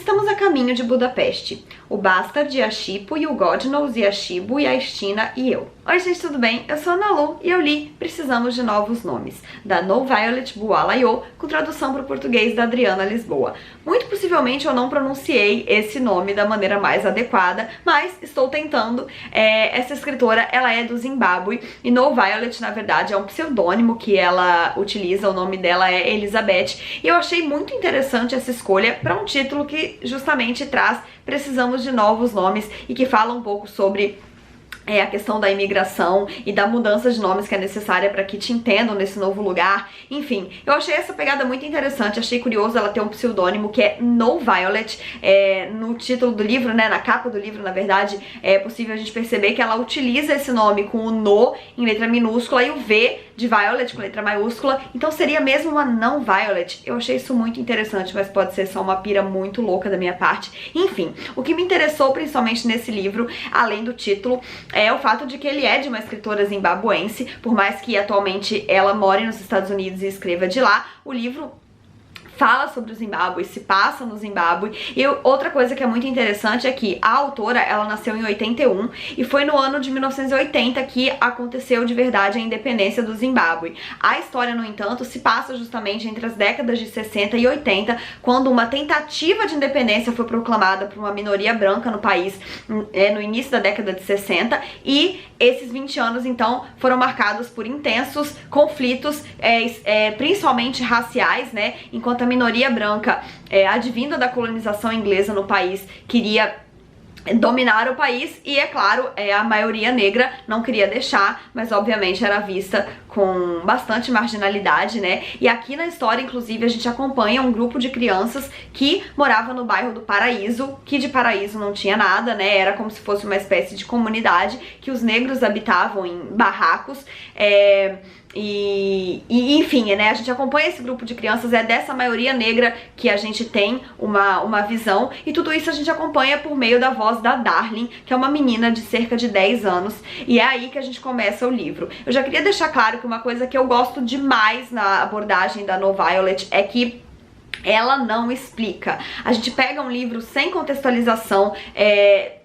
Estamos a caminho de Budapeste. O Bastard e a Chipo e o God knows e a Shibu e a Estina e eu. Oi gente, tudo bem? Eu sou a Ana Lu e eu li Precisamos de Novos Nomes, da No Violet Bualayo, com tradução para o português da Adriana Lisboa. Muito possivelmente eu não pronunciei esse nome da maneira mais adequada, mas estou tentando. Essa escritora, ela é do Zimbábue e No Violet, na verdade, é um pseudônimo que ela utiliza, o nome dela é Elizabeth, e eu achei muito interessante essa escolha para um título que justamente traz Precisamos de Novos Nomes e que fala um pouco sobre a questão da imigração e da mudança de nomes que é necessária para que te entendam nesse novo lugar. Enfim, eu achei essa pegada muito interessante, achei curioso ela ter um pseudônimo que é No Violet. No título do livro, né, na capa do livro, na verdade, é possível a gente perceber que ela utiliza esse nome com o No em letra minúscula e o V de Violet com letra maiúscula, então seria mesmo uma não Violet. Eu achei isso muito interessante, mas pode ser só uma pira muito louca da minha parte. Enfim, o que me interessou principalmente nesse livro, além do título, é o fato de que ele é de uma escritora zimbabuense, por mais que atualmente ela more nos Estados Unidos e escreva de lá, o livro fala sobre o Zimbábue, se passa no Zimbábue. E outra coisa que é muito interessante é que a autora, ela nasceu em 81 e foi no ano de 1980 que aconteceu de verdade a independência do Zimbábue. A história, no entanto, se passa justamente entre as décadas de 60 e 80, quando uma tentativa de independência foi proclamada por uma minoria branca no país no início da década de 60, e esses 20 anos, então, foram marcados por intensos conflitos, principalmente raciais, né, enquanto a minoria branca, advinda da colonização inglesa no país, queria dominar o país, e é claro, a maioria negra não queria deixar, mas obviamente era vista com bastante marginalidade, né? E aqui na história, inclusive, a gente acompanha um grupo de crianças que morava no bairro do Paraíso, que de paraíso não tinha nada, né? Era como se fosse uma espécie de comunidade que os negros habitavam em barracos, enfim, né, a gente acompanha esse grupo de crianças, é dessa maioria negra que a gente tem uma visão, e tudo isso a gente acompanha por meio da voz da Darling, que é uma menina de cerca de 10 anos, e é aí que a gente começa o livro. Eu já queria deixar claro que uma coisa que eu gosto demais na abordagem da No Violet é que ela não explica. A gente pega um livro sem contextualização,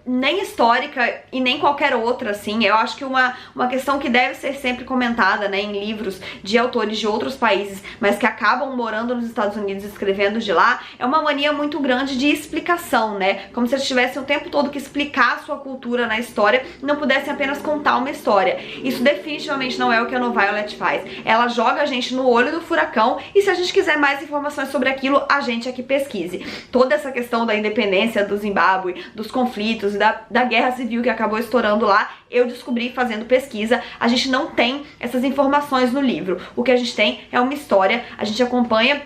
nem histórica e nem qualquer outra, assim. Eu acho que uma questão que deve ser sempre comentada, né, em livros de autores de outros países, mas que acabam morando nos Estados Unidos e escrevendo de lá, é uma mania muito grande de explicação, né, como se eles tivessem o tempo todo que explicar a sua cultura na história e não pudessem apenas contar uma história. Isso definitivamente não é o que a No Violet faz. Ela joga a gente no olho do furacão, e se a gente quiser mais informações sobre aquilo, a gente é que pesquise. Toda essa questão da independência do Zimbábue, dos conflitos, da guerra civil que acabou estourando lá, eu descobri fazendo pesquisa. A gente não tem essas informações no livro. O que a gente tem é uma história, a gente acompanha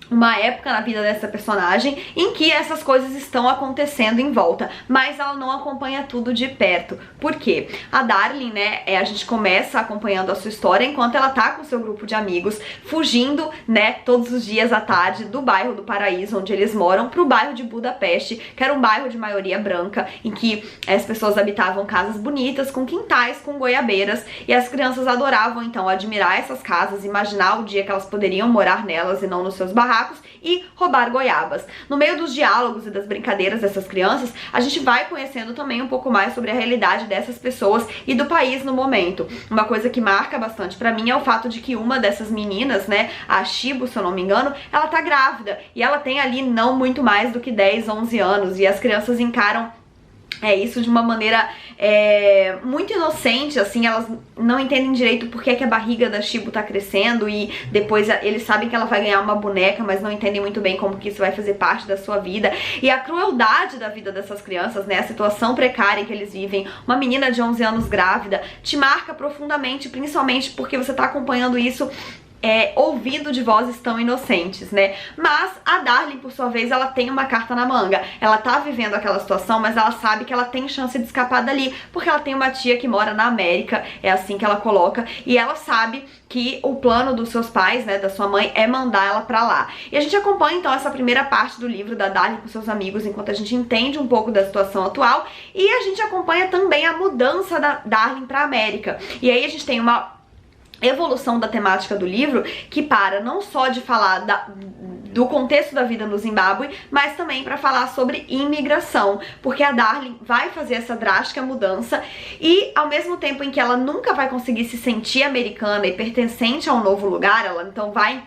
uma época na vida dessa personagem em que essas coisas estão acontecendo em volta, mas ela não acompanha tudo de perto. Por quê? A Darling, né, a gente começa acompanhando a sua história enquanto ela tá com seu grupo de amigos, fugindo, né, todos os dias à tarde do bairro do Paraíso, onde eles moram, pro bairro de Budapeste, que era um bairro de maioria branca, em que as pessoas habitavam casas bonitas, com quintais, com goiabeiras, e as crianças adoravam, então, admirar essas casas, imaginar o dia que elas poderiam morar nelas e não nos seus barracos, e roubar goiabas. No meio dos diálogos e das brincadeiras dessas crianças, a gente vai conhecendo também um pouco mais sobre a realidade dessas pessoas e do país no momento. Uma coisa que marca bastante pra mim é o fato de que uma dessas meninas, né, a Shibu, se eu não me engano, ela tá grávida, e ela tem ali não muito mais do que 10, 11 anos, e as crianças encaram isso de uma maneira muito inocente, assim. Elas não entendem direito por que a barriga da Shibu tá crescendo, e depois eles sabem que ela vai ganhar uma boneca, mas não entendem muito bem como que isso vai fazer parte da sua vida. E a crueldade da vida dessas crianças, né, a situação precária que eles vivem, uma menina de 11 anos grávida, te marca profundamente, principalmente porque você tá acompanhando isso ouvindo de vozes tão inocentes, né? Mas a Darling, por sua vez, ela tem uma carta na manga. Ela tá vivendo aquela situação, mas ela sabe que ela tem chance de escapar dali, porque ela tem uma tia que mora na América, é assim que ela coloca, e ela sabe que o plano dos seus pais, né, da sua mãe, é mandar ela pra lá. E a gente acompanha, então, essa primeira parte do livro da Darling com seus amigos, enquanto a gente entende um pouco da situação atual, e a gente acompanha também a mudança da Darling pra América. E aí a gente tem uma evolução da temática do livro, que para não só de falar do contexto da vida no Zimbábue, mas também para falar sobre imigração, porque a Darling vai fazer essa drástica mudança e ao mesmo tempo em que ela nunca vai conseguir se sentir americana e pertencente a um novo lugar, ela então vai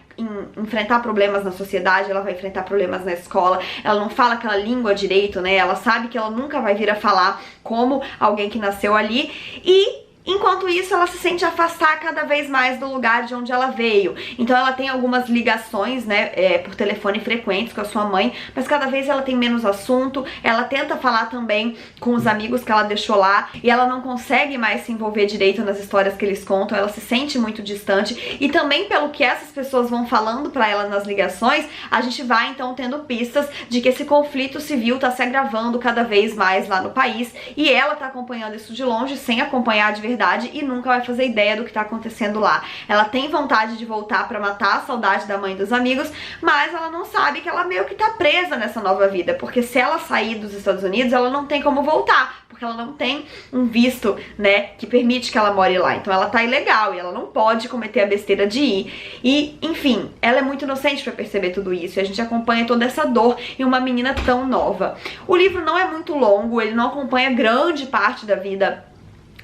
enfrentar problemas na sociedade, ela vai enfrentar problemas na escola, ela não fala aquela língua direito, né? Ela sabe que ela nunca vai vir a falar como alguém que nasceu ali e enquanto isso, ela se sente afastar cada vez mais do lugar de onde ela veio. Então ela tem algumas ligações, né, por telefone frequentes com a sua mãe, mas cada vez ela tem menos assunto, ela tenta falar também com os amigos que ela deixou lá, e ela não consegue mais se envolver direito nas histórias que eles contam, ela se sente muito distante, e também pelo que essas pessoas vão falando pra ela nas ligações, a gente vai então tendo pistas de que esse conflito civil tá se agravando cada vez mais lá no país, e ela tá acompanhando isso de longe, sem acompanhar de verdade, e nunca vai fazer ideia do que tá acontecendo lá. Ela tem vontade de voltar pra matar a saudade da mãe e dos amigos, mas ela não sabe que ela meio que tá presa nessa nova vida, porque se ela sair dos Estados Unidos, ela não tem como voltar, porque ela não tem um visto, né, que permite que ela more lá. Então ela tá ilegal e ela não pode cometer a besteira de ir. E, enfim, ela é muito inocente pra perceber tudo isso, e a gente acompanha toda essa dor em uma menina tão nova. O livro não é muito longo, ele não acompanha grande parte da vida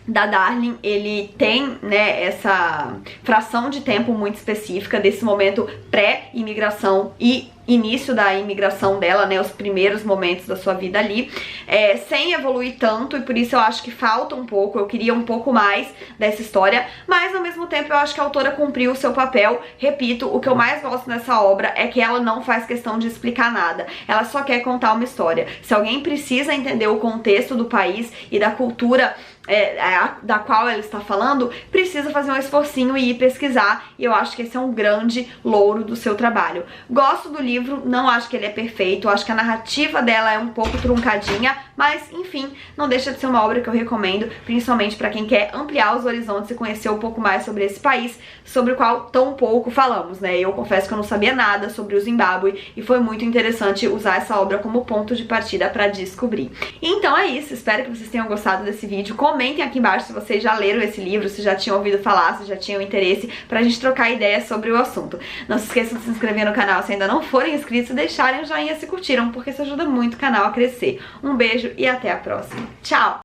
da Darling, ele tem, né, essa fração de tempo muito específica desse momento pré-imigração e início da imigração dela, né, os primeiros momentos da sua vida ali, sem evoluir tanto, e por isso eu acho que falta um pouco, eu queria um pouco mais dessa história, mas ao mesmo tempo eu acho que a autora cumpriu o seu papel. Repito, o que eu mais gosto nessa obra é que ela não faz questão de explicar nada, ela só quer contar uma história. Se alguém precisa entender o contexto do país e da cultura da qual ela está falando, precisa fazer um esforcinho e ir pesquisar, e eu acho que esse é um grande louro do seu trabalho. Gosto do livro, não acho que ele é perfeito, acho que a narrativa dela é um pouco truncadinha, mas enfim, não deixa de ser uma obra que eu recomendo, principalmente para quem quer ampliar os horizontes e conhecer um pouco mais sobre esse país, sobre o qual tão pouco falamos, né? Eu confesso que eu não sabia nada sobre o Zimbábue e foi muito interessante usar essa obra como ponto de partida para descobrir. Então é isso, espero que vocês tenham gostado desse vídeo. Comentem aqui embaixo se vocês já leram esse livro, se já tinham ouvido falar, se já tinham interesse, pra gente trocar ideias sobre o assunto. Não se esqueçam de se inscrever no canal se ainda não forem inscritos e deixarem o joinha se curtiram, porque isso ajuda muito o canal a crescer. Um beijo e até a próxima. Tchau!